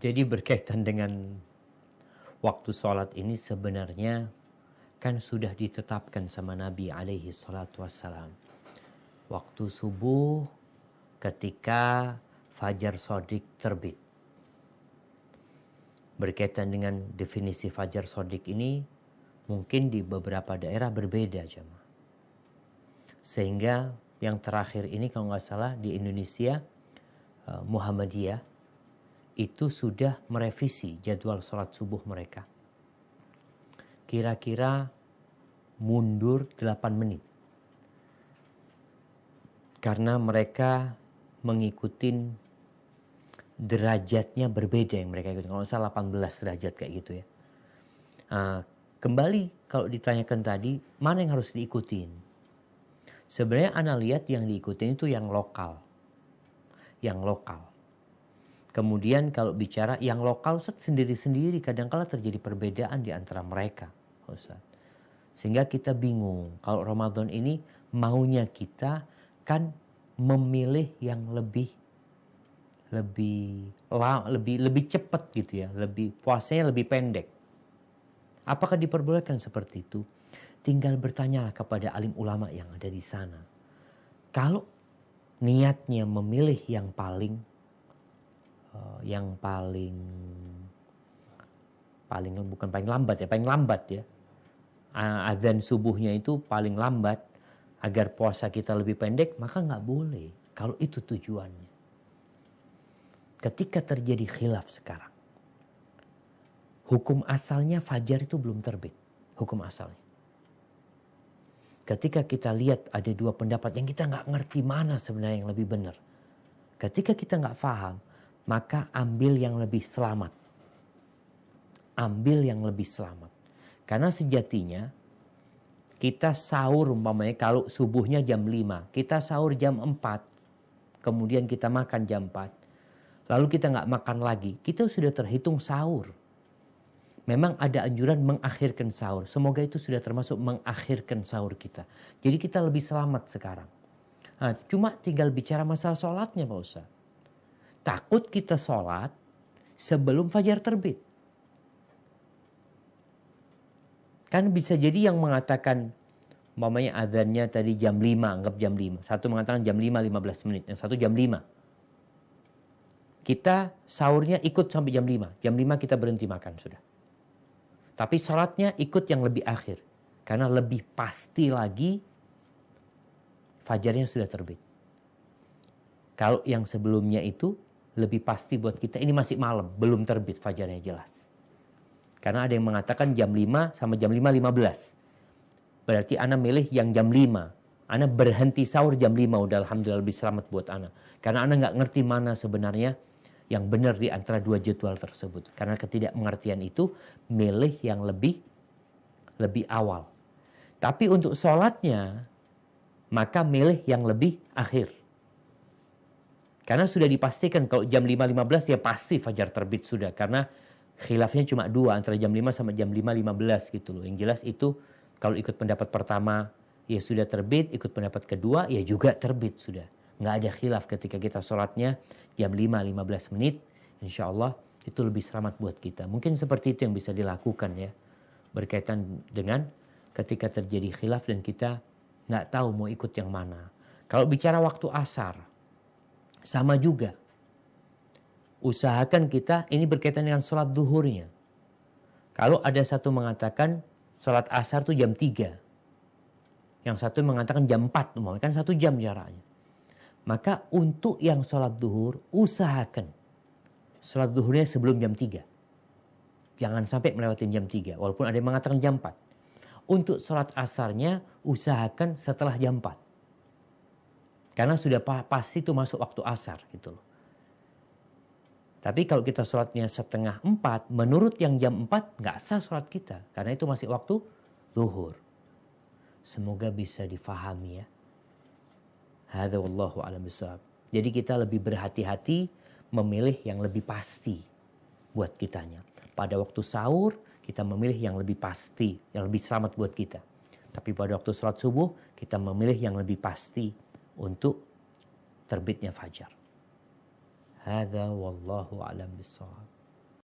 Jadi berkaitan dengan waktu sholat ini sebenarnya kan sudah ditetapkan sama Nabi alaihi salatu wassalam. Waktu subuh ketika fajar shadiq terbit. Berkaitan dengan definisi fajar shadiq ini mungkin di beberapa daerah berbeda jemaah. Sehingga yang terakhir ini kalau nggak salah di Indonesia Muhammadiyah itu sudah merevisi jadwal sholat subuh mereka. Kira-kira mundur 8 menit. Karena mereka mengikuti derajatnya berbeda yang mereka ikuti. Kalau salah 18 derajat kayak gitu ya. Kembali kalau ditanyakan tadi, mana yang harus diikutin? Sebenarnya Ana lihat yang diikutin itu yang lokal. Yang lokal. Kemudian kalau bicara yang lokal sendiri-sendiri kadang-kala terjadi perbedaan di antara mereka. Ustaz. Sehingga kita bingung. Kalau Ramadan ini maunya kita kan memilih yang lebih cepat gitu ya, puasanya lebih pendek. Apakah diperbolehkan seperti itu? Tinggal bertanyalah kepada alim ulama yang ada di sana. Kalau niatnya memilih yang paling bukan paling lambat ya. Azan subuhnya itu paling lambat agar puasa kita lebih pendek, maka nggak boleh kalau itu tujuannya. Ketika terjadi khilaf sekarang, hukum asalnya fajar itu belum terbit, hukum asalnya. Ketika kita lihat ada dua pendapat yang kita nggak ngerti mana sebenarnya yang lebih benar. Ketika kita nggak paham, maka ambil yang lebih selamat. Ambil yang lebih selamat. Karena sejatinya kita sahur umpamanya kalau subuhnya jam 5, kita sahur jam 4, kemudian kita makan jam 4, lalu kita nggak makan lagi, kita sudah terhitung sahur. Memang ada anjuran mengakhirkan sahur. Semoga itu sudah termasuk mengakhirkan sahur kita. Jadi kita lebih selamat sekarang. Nah, cuma tinggal bicara masalah sholatnya Pak Ustaz. Takut kita sholat sebelum fajar terbit. Kan bisa jadi yang mengatakan, umpamanya azannya tadi jam 5, anggap jam 5. Satu mengatakan jam 5, 15 menit. Yang satu jam 5. Kita sahurnya ikut sampai jam 5. Jam 5 kita berhenti makan sudah. Tapi sholatnya ikut yang lebih akhir. Karena lebih pasti lagi fajarnya sudah terbit. Kalau yang sebelumnya itu lebih pasti buat kita ini masih malam. Belum terbit fajarnya jelas. Karena ada yang mengatakan jam 5 sama jam 5.15. Berarti Ana milih yang jam 5. Ana berhenti sahur jam 5. Udah alhamdulillah lebih selamat buat Ana. Karena Ana nggak ngerti mana sebenarnya yang benar di antara dua jadwal tersebut. Karena ketidakmengertian itu milih yang lebih awal. Tapi untuk sholatnya, maka milih yang lebih akhir. Karena sudah dipastikan kalau jam 5.15 ya pasti fajar terbit sudah. Karena khilafnya cuma 2 antara jam 5 sama jam 5.15 gitu loh. Yang jelas itu kalau ikut pendapat pertama ya sudah terbit, ikut pendapat kedua ya juga terbit sudah. Nggak ada khilaf ketika kita sholatnya jam 5.15 menit. Insya Allah itu lebih selamat buat kita. Mungkin seperti itu yang bisa dilakukan ya. Berkaitan dengan ketika terjadi khilaf dan kita nggak tahu mau ikut yang mana. Kalau bicara waktu asar, sama juga. Usahakan kita, ini berkaitan dengan sholat duhurnya. Kalau ada satu mengatakan sholat asar itu jam 3. Yang satu mengatakan jam 4. Kan 1 jam jaraknya. Maka untuk yang sholat duhur, usahakan sholat duhurnya sebelum jam 3. Jangan sampai melewati jam 3. Walaupun ada yang mengatakan jam 4. Untuk sholat asarnya, usahakan setelah jam 4. Karena sudah pasti itu masuk waktu asar gitu loh. Tapi kalau kita sholatnya 3:30, menurut yang jam 4, nggak sah sholat kita. Karena itu masih waktu zuhur. Semoga bisa difahami ya. Hadza wallahu a'lam bishawab. Jadi kita lebih berhati-hati memilih yang lebih pasti buat kitanya. Pada waktu sahur, kita memilih yang lebih pasti, yang lebih selamat buat kita. Tapi pada waktu sholat subuh, kita memilih yang lebih pasti untuk terbitnya fajar. Hadza wallahu a'lam bishawab.